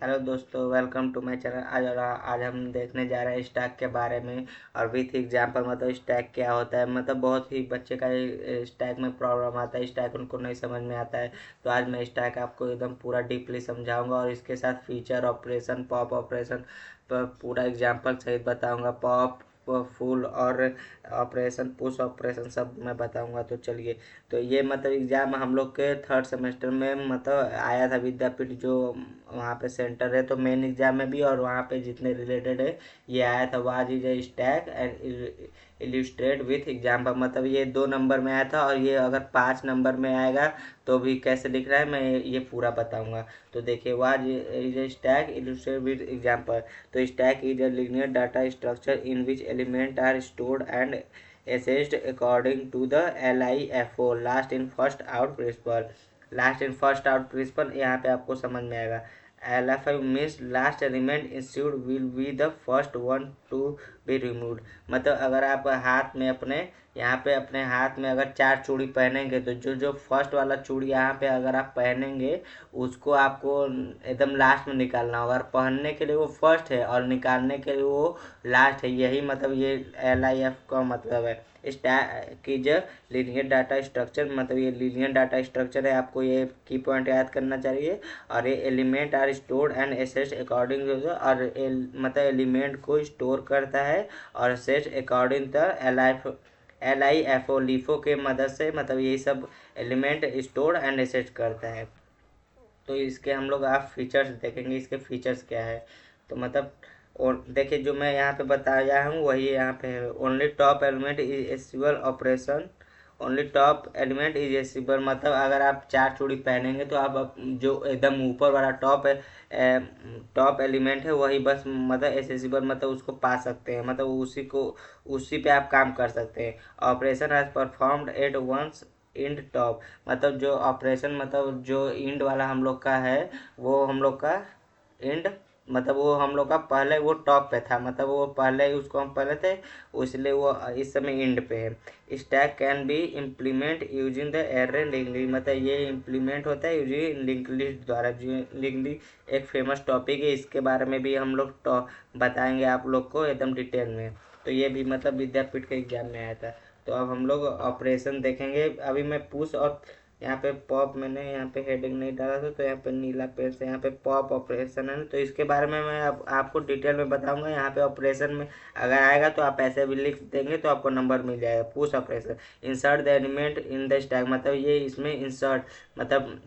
Hello दोस्तों, welcome to my channel. आज हम देखने जा रहे हैं स्टैक के बारे में और विथ एग्जांपल। मतलब स्टैक क्या होता है। मतलब बहुत ही बच्चे का स्टैक में प्रॉब्लम आता है, स्टैक उनको नहीं समझ में आता है। तो आज मैं स्टैक आपको एकदम पूरा डीपली समझाऊंगा और इसके साथ फीचर, ऑपरेशन, पॉप ऑपरेशन पर पूरा एग्जांपल सहित बताऊंगा। पॉप, फुल और ऑपरेशन, पुश ऑपरेशन सब मैं बताऊंगा। तो चलिए, तो ये मतलब एग्जाम हम लोग के थर्ड सेमेस्टर में मतलब आया था विद्यापीठ जो वहाँ पे सेंटर है। तो मेन एग्जाम में भी और वहाँ पे जितने रिलेटेड है ये आया था। What is a stack and illustrate with example. मतलब ये 2 नंबर में आया था और ये अगर 5 नंबर में आएगा तो भी कैसे लिख रहा है मैं ये पूरा बताऊंगा। तो देखिए, what is a stack illustrate with example. तो stack is a linear data structure in which element are stored and assessed according to the LIFO, last in first out principle. Last in first out principle यहाँ पे आपको समझ में आएगा। LFI means last element inserted will be the first one to be removed. मतलब अगर आप हाथ में अपने यहाँ पे अपने हाथ में अगर 4 चूड़ी पहनेंगे तो जो जो फर्स्ट वाला चूड़ी यहाँ पे अगर आप पहनेंगे उसको आपको एकदम लास्ट में निकालना होगा। और पहनने के लिए वो फर्स्ट है और निकालने के लिए वो लास्ट है। यही मतलब ये LIF का मतलब है। Stack is linear data structure. मतलब ये लीनियर डाटा स्ट्रक्चर है, आपको ये की पॉइंट याद करना चाहिए। और ये element are stored and accessed according और मतलब एलिमेंट को स्टोर करता है और accessed according the LIFO LIFO के मदद से। मतलब यही सब एलिमेंट स्टोर एंड एसेस्ट करता है। तो इसके हम लोग आप फीचर्स देखेंगे, इसके फीचर्स क्या है। तो मतलब और देखिए, जो मैं यहाँ पे बताया हूँ वही यहाँ पे है। Only top element is accessible operation. Only top element is accessible. मतलब अगर आप 4 चूड़ी पहनेंगे तो आप जो एकदम ऊपर वाला टॉप एलिमेंट है वही बस मतलब एसेसिबल, मतलब उसको पा सकते हैं। मतलब उसी पे आप काम कर सकते हैं। Operation has performed at once end top. मतलब जो ऑपरेशन मतलब जो इंड वाला हम लोग का है वो हम लोग का इंड, मतलब वो हम लोग का पहले वो टॉप पे था। मतलब वो पहले उसको हम पहले थे, इसलिए वो इस समय इंड पे है। Stack can be implement using the array link list. मतलब ये इम्प्लीमेंट होता है यूजिंग लिंक लिस्ट द्वारा। जो लिंक लिस्ट एक फेमस टॉपिक है, इसके बारे में भी हम लोग बताएंगे आप लोग को एकदम डिटेल में। तो ये भी मतलब विद्यापीठ के एग्जाम में आया था। तो अब हम लोग ऑपरेशन देखेंगे। अभी मैं पुश और यहाँ पे पॉप, मैंने यहाँ पे हेडिंग नहीं डाला था तो यहाँ पे नीला पेन से यहाँ पे पॉप ऑपरेशन है। तो इसके बारे में मैं आपको डिटेल में बताऊंगा। यहाँ पे ऑपरेशन में अगर आएगा तो आप ऐसे भी लिख देंगे तो आपको नंबर मिल जाएगा। Push operation, insert the element in the stack. मतलब ये इसमें इंसर्ट मतलब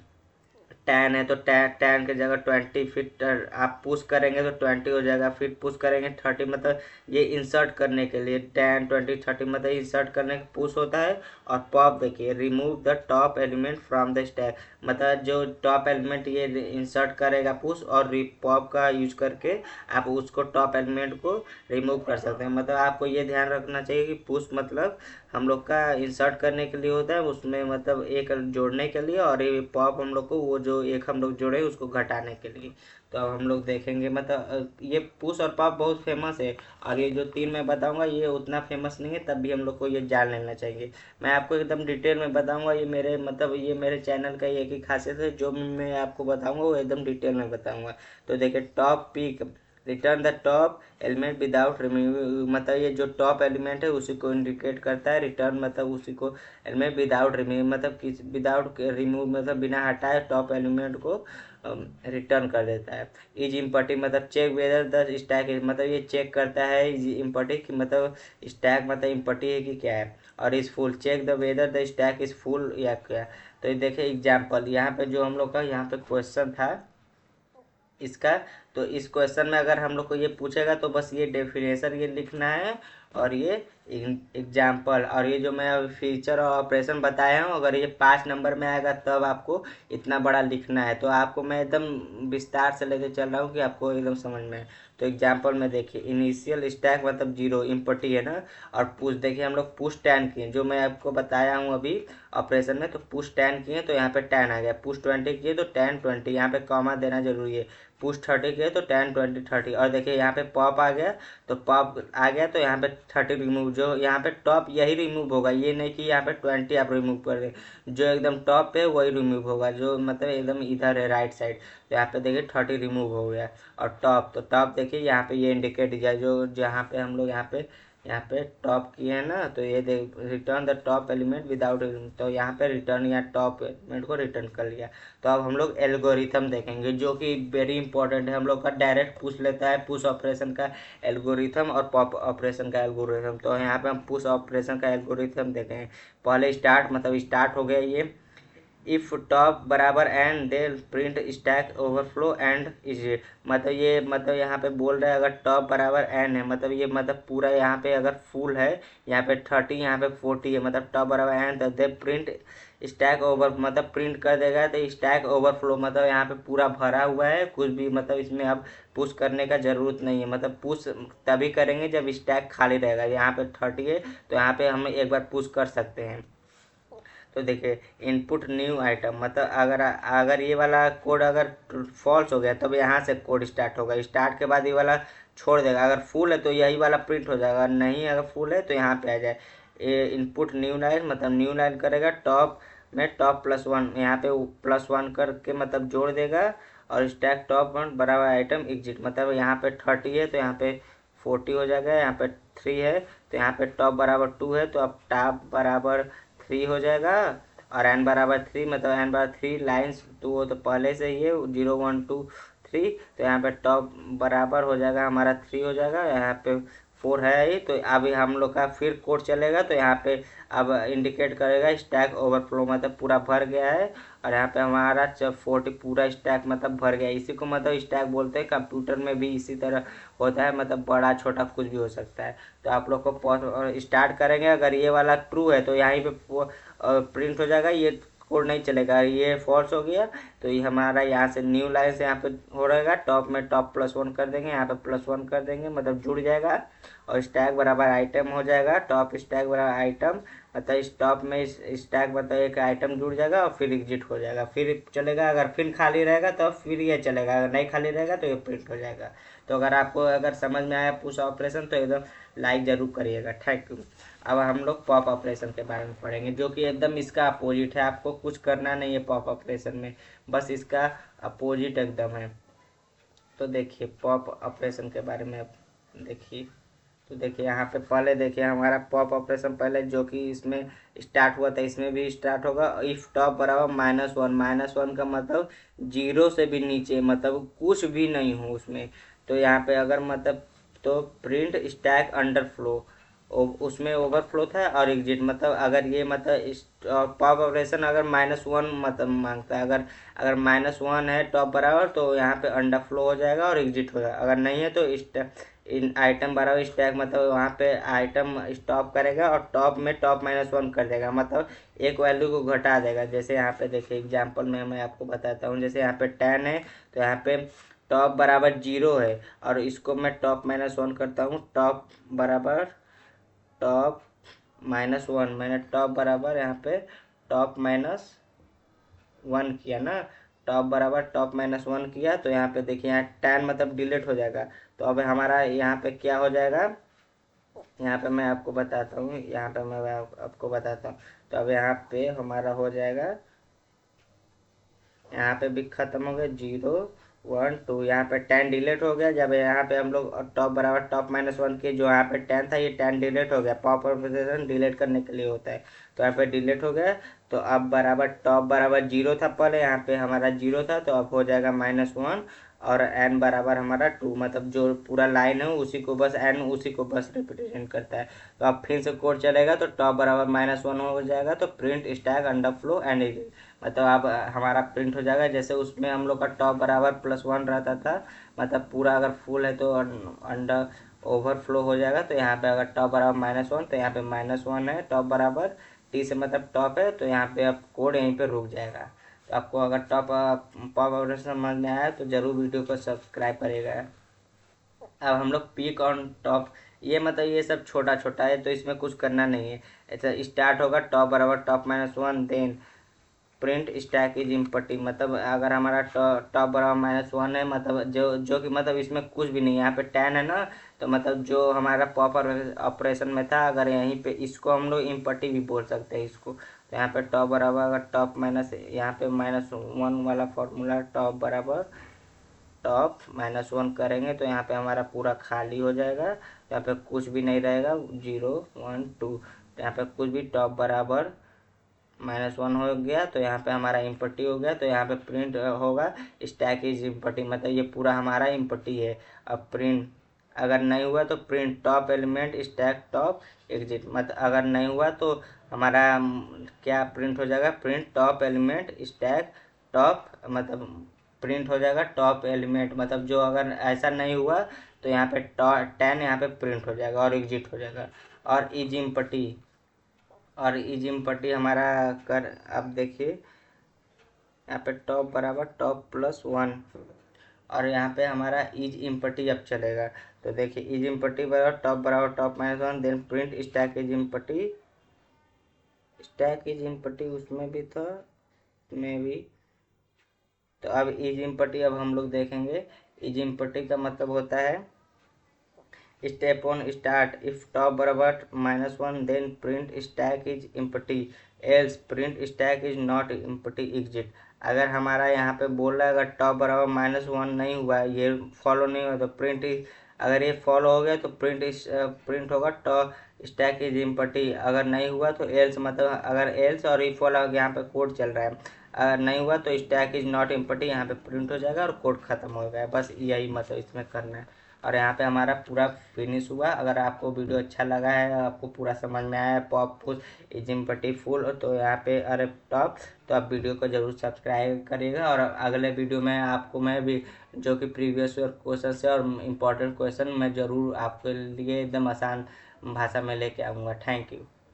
10 है तो 10 की जगह 20, फिर आप पुश करेंगे तो 20 हो जाएगा, फिर पुश करेंगे 30। मतलब ये इंसर्ट करने के लिए 10, 20, 30 मतलब इंसर्ट करने के पुश होता है। और पॉप देखिए, remove the top element from the stack. मतलब जो टॉप एलिमेंट ये इंसर्ट करेगा पुश, और पॉप का यूज करके आप उसको टॉप एलिमेंट को रिमूव कर सकते हैं। मतलब आपको ये ध्यान रखना चाहिए कि पुश मतलब हम लोग का इंसर्ट करने के लिए होता है, उसमें मतलब एक जोड़ने के लिए, और ये पॉप हम लोग को वो जो एक हम लोग जोड़े उसको घटाने के लिए। तो अब हम लोग देखेंगे। मतलब ये पुश और पॉप बहुत फेमस है और ये जो 3 मैं बताऊंगा ये उतना फेमस नहीं है, तब भी हम लोग को ये जान लेना चाहिए। मैं आपको एकदम डिटेल में बताऊंगा। ये मेरे मतलब ये मेरे चैनल का एक ही खासियत है, जो मैं आपको बताऊंगा वो एकदम डिटेल में बताऊंगा। तो देखिए, top peek return the top element without remove. मतलब ये जो टॉप एलिमेंट है उसी को इंडिकेट करता है। रिटर्न मतलब उसी को एलिमेंट विदाउट रिमूव, मतलब किस विदाउट रिमूव मतलब बिना हटाए टॉप एलिमेंट को रिटर्न कर देता है। इज इम्पटी मतलब check whether the stack is, मतलब ये चेक करता है इज इम्पटी कि मतलब स्टैक मतलब इम्पटी है कि क्या है। और is full check the whether the stack is full या क्या। तो ये देखिए एग्जाम्पल, यहाँ पे जो हम लोग का यहाँ पे क्वेश्चन था इसका। तो इस क्वेश्चन में अगर हम लोग को ये पूछेगा तो बस ये डेफिनेशन ये लिखना है और ये एग्जाम्पल, और ये जो मैं फीचर और ऑपरेशन बताया हूँ अगर ये 5 नंबर में आएगा तब आपको इतना बड़ा लिखना है। तो आपको मैं एकदम विस्तार से लेके चल रहा हूँ कि आपको एकदम समझ में आए। तो एग्जाम्पल में देखिए, इनिशियल स्टैक मतलब 0 इम्पटी है ना। और पुश देखिए, हम लोग पुश 10 किए जो मैं आपको बताया हूँ अभी ऑपरेशन में। तो पुश 10 किए तो यहाँ पे 10 आ गया। पुश 20 किए तो 10, 20, यहाँ पे कॉमा देना जरूरी है। पुश 30 किए तो 10 20 30। और देखिए यहाँ पे पॉप आ गया, तो पॉप आ गया तो यहाँ पे 30 रिमूव, जो यहाँ पे टॉप यही रिमूव होगा, ये नहीं कि यहाँ पे 20 आप रिमूव कर दें। जो एकदम टॉप पे वही रिमूव होगा, जो मतलब एकदम इधर है राइट साइड। तो यहाँ पे देखिए 30 रिमूव हो गया। और टॉप, तो टॉप देखिए यहाँ पे ये इंडिकेट किया, जो जहाँ पे हम लोग यहाँ पे टॉप किए हैं ना, तो ये देख return the top element without, तो यहाँ पे रिटर्न या टॉप एलिमेंट को रिटर्न कर लिया। तो अब हम लोग एल्गोरिथम देखेंगे, जो कि वेरी इंपॉर्टेंट है। हम लोग का डायरेक्ट पुश लेता है, पुश ऑपरेशन का एल्गोरिथम और पॉप ऑपरेशन का एल्गोरिथम। तो यहाँ पे हम पुश ऑपरेशन का एल्गोरिथम देखेंगे। पहले स्टार्ट, मतलब स्टार्ट हो गया ये, इफ टॉप बराबर N then print stack overflow and is, मतलब ये मतलब यहाँ पे बोल रहा है अगर टॉप बराबर एन है, मतलब ये मतलब पूरा यहाँ पे अगर फुल है, यहाँ पे 30 यहाँ पे 40 है, मतलब टॉप बराबर एन तो दे प्रिंट स्टैक ओवर, मतलब प्रिंट कर देगा तो स्टैक ओवरफ्लो, मतलब यहाँ पे पूरा भरा हुआ है, कुछ भी मतलब इसमें अब पुश करने का ज़रूरत नहीं है। मतलब पुश तभी करेंगे जब स्टैक खाली रहेगा। यहाँ पे 30 है तो यहाँ पे हम एक बार पुश कर सकते हैं। तो देखिए इनपुट न्यू आइटम, मतलब अगर ये वाला कोड अगर फॉल्स हो गया तब यहाँ से कोड स्टार्ट होगा, स्टार्ट के बाद ये वाला छोड़ देगा। अगर फुल है तो यही वाला प्रिंट हो जाएगा, नहीं अगर फुल है तो यहाँ पे आ जाए ये इनपुट न्यू लाइन, मतलब न्यू लाइन करेगा टॉप में टॉप +1, यहाँ पे +1 करके मतलब जोड़ देगा। और स्टैक टॉप वन बराबर आइटम एग्जिट, मतलब यहाँ पे 30 है तो यहाँ पे 40 हो जाएगा, यहाँ पे 3 है तो यहाँ पे टॉप बराबर 2 है तो अब टॉप बराबर 3 हो जाएगा। और एन बराबर 3, मतलब एन बराबर 3 लाइन्स, तो वो तो पहले से ही है 0 1 2 3, तो यहाँ पे टॉप बराबर हो जाएगा हमारा 3 हो जाएगा, यहाँ पे 4 है ही। तो अभी हम लोग का फिर कोड चलेगा, तो यहाँ पे अब इंडिकेट करेगा स्टैक ओवरफ्लो, मतलब पूरा भर गया है। और यहाँ पे हमारा 40 पूरा स्टैक मतलब भर गया, इसी को मतलब स्टैक बोलते हैं। कंप्यूटर में भी इसी तरह होता है, मतलब बड़ा छोटा कुछ भी हो सकता है। तो आप लोग को स्टार्ट करेंगे, अगर ये वाला ट्रू है तो यहीं पे प्रिंट हो जाएगा, ये कोड नहीं चलेगा। ये फॉल्स हो गया तो ये हमारा यहाँ से न्यू लाइन से यहाँ पे हो रहेगा, टॉप में टॉप +1 कर देंगे, यहाँ पे +1 कर देंगे, मतलब जुड़ जाएगा। और स्टैक बराबर आइटम हो जाएगा, टॉप स्टैक बराबर आइटम, मतलब इस टॉप में इस स्टैक मतलब एक आइटम जुड़ जाएगा और फिर एग्जिट हो जाएगा, फिर चलेगा। अगर फिर खाली रहेगा तो फिर ये चलेगा, अगर नहीं खाली रहेगा तो ये प्रिंट हो जाएगा। तो अगर आपको अगर समझ में आया पुश ऑपरेशन तो एकदम लाइक ज़रूर करिएगा, थैंक यू। अब हम लोग पॉप ऑपरेशन के बारे में पढ़ेंगे, जो कि एकदम इसका अपोजिट है। आपको कुछ करना नहीं है पॉप ऑपरेशन में, बस इसका अपोजिट एकदम है। तो देखिए पॉप ऑपरेशन के बारे में आप देखिए, तो देखिए यहाँ पे पहले देखिए हमारा पॉप ऑपरेशन पहले जो कि इसमें स्टार्ट हुआ था, इसमें भी स्टार्ट होगा। इफ टॉप बराबर -1, -1 का मतलब 0 से भी नीचे, मतलब कुछ भी नहीं हो उसमें। तो यहाँ पे अगर मतलब तो प्रिंट स्टैक अंडरफ्लो, उसमें ओवरफ्लो था और एग्जिट, मतलब अगर ये मतलब पॉप ऑपरेशन अगर -1 मतलब मांगता है, अगर अगर -1 है टॉप बराबर तो यहाँ पे अंडरफ्लो हो जाएगा और एग्जिट हो जाएगा। अगर नहीं है तो इन आइटम बराबर स्टैक, मतलब वहाँ पे आइटम स्टॉप करेगा और टॉप में टॉप -1 कर देगा, मतलब एक वैल्यू को घटा देगा। जैसे यहाँ पे देखिए एग्जांपल में मैं आपको बताता हूँ, जैसे यहाँ पे 10 है तो यहाँ पे टॉप बराबर 0 है और इसको मैं टॉप -1 करता हूँ, टॉप बराबर टॉप -1, मैंने टॉप बराबर यहाँ पे टॉप -1 किया ना, टॉप बराबर टॉप -1 किया। तो यहाँ पे देखिए यहाँ 10 मतलब डिलीट हो जाएगा। तो अब हमारा यहाँ पे क्या हो जाएगा, यहाँ पे मैं आपको बताता हूँ, यहाँ पे मैं आपको बताता हूँ। तो अब यहाँ पे हमारा हो जाएगा, यहाँ पे भी खत्म हो गया 0 1 2, यहाँ पे 10 डिलीट हो गया। जब यहाँ पे हम लोग टॉप बराबर टॉप -1 के, जो यहाँ पे 10 था ये 10 डिलीट हो गया, पॉप ऑपरेशन डिलीट करने के लिए होता है। तो यहाँ पे डिलीट हो गया। तो अब बराबर टॉप बराबर 0 था, पहले यहाँ पे हमारा 0 था तो अब हो जाएगा -1 और n बराबर हमारा 2, मतलब जो पूरा लाइन है उसी को बस n उसी को बस रिप्रेजेंट करता है। तो अब फिर से कोड चलेगा तो टॉप बराबर -1 हो जाएगा, तो प्रिंट स्टैक अंडरफ्लो एंड, मतलब अब हमारा प्रिंट हो जाएगा। जैसे उसमें हम लोग का टॉप बराबर +1 रहता था, मतलब पूरा अगर फुल है तो अंडर ओवरफ्लो हो जाएगा। तो यहाँ पे अगर टॉप बराबर -1 तो यहाँ पे -1 है, टॉप बराबर टी से मतलब टॉप है, तो यहाँ पे अब कोड यहीं पे रुक जाएगा। तो आपको अगर पॉप ऑपरेशन समझ में आया तो ज़रूर वीडियो को सब्सक्राइब करेगा। अब हम लोग पीक ऑन टॉप, ये मतलब ये सब छोटा छोटा है तो इसमें कुछ करना नहीं है। ऐसा स्टार्ट होगा टॉप बराबर top -1, then print stack is empty, मतलब अगर हमारा टॉप बराबर -1 है, मतलब जो कि मतलब इसमें कुछ भी नहीं है, यहाँ पे 10 है ना, तो मतलब जो हमारा पॉपर ऑपरेशन में था, अगर यहीं पे इसको हम लोग इम्पटी भी बोल सकते हैं इसको। तो यहाँ पे टॉप बराबर, अगर टॉप माइनस, यहाँ पे -1 वाला फॉर्मूला, टॉप बराबर टॉप -1 करेंगे तो यहाँ पे हमारा पूरा खाली हो जाएगा, यहाँ पे कुछ भी नहीं रहेगा, 0 1 2, तो यहाँ पे कुछ भी, टॉप बराबर -1 हो गया, तो यहाँ पे हमारा इम्पटी हो गया, तो यहाँ पे प्रिंट होगा स्टैक इज इम्पटी, मतलब ये पूरा हमारा इम्पटी है। अब प्रिंट अगर नहीं हुआ तो print top element stack top exit, मतलब अगर नहीं हुआ तो हमारा क्या प्रिंट हो जाएगा, print top element stack top, मतलब प्रिंट हो जाएगा टॉप एलिमेंट, मतलब जो अगर ऐसा नहीं हुआ तो यहाँ पे 10 यहाँ पे प्रिंट हो जाएगा और एग्जिट हो जाएगा। और इज इम्पटी, और इज इम्पटी हमारा कर, अब देखिए यहाँ पे टॉप बराबर टॉप +1, और यहाँ पे हमारा इज इम्पटी अब चलेगा। तो देखिए इज इम्पटी बराबर top -1, then print stack is empty, stack is empty उसमें भी था, में भी। तो अब इज इम्पटी अब हम लोग देखेंगे। इज इम्पटी का मतलब होता है step on start, if top बराबर -1 then print stack is empty, else print stack is not empty exit. अगर हमारा यहाँ पे बोल रहा है अगर टॉप बराबर -1 नहीं हुआ, ये फॉलो नहीं हुआ, तो प्रिंट इज, अगर ये फॉलो हो गया तो प्रिंट होगा टॉप स्टैक इज इम्पटी, अगर नहीं हुआ तो एल्स, मतलब अगर एल्स और इफ वाला यहाँ पे कोड चल रहा है, अगर नहीं हुआ तो स्टैक इज नॉट इम्पटी, यहाँ पे प्रिंट हो जाएगा और कोड खत्म हो गया। बस यही मतलब इसमें करना है। और यहाँ पे हमारा पूरा फिनिश हुआ। अगर आपको वीडियो अच्छा लगा है, आपको पूरा समझ में आया है पॉप पुश इजिम्पटी फुल, तो यहाँ पे अरे टॉप, तो आप वीडियो को जरूर सब्सक्राइब करिएगा। और अगले वीडियो में आपको मैं भी जो कि प्रीवियस ईयर क्वेश्चन से और इम्पोर्टेंट क्वेश्चन मैं ज़रूर आपके लिए एकदम आसान भाषा में लेके आऊँगा। Thank you.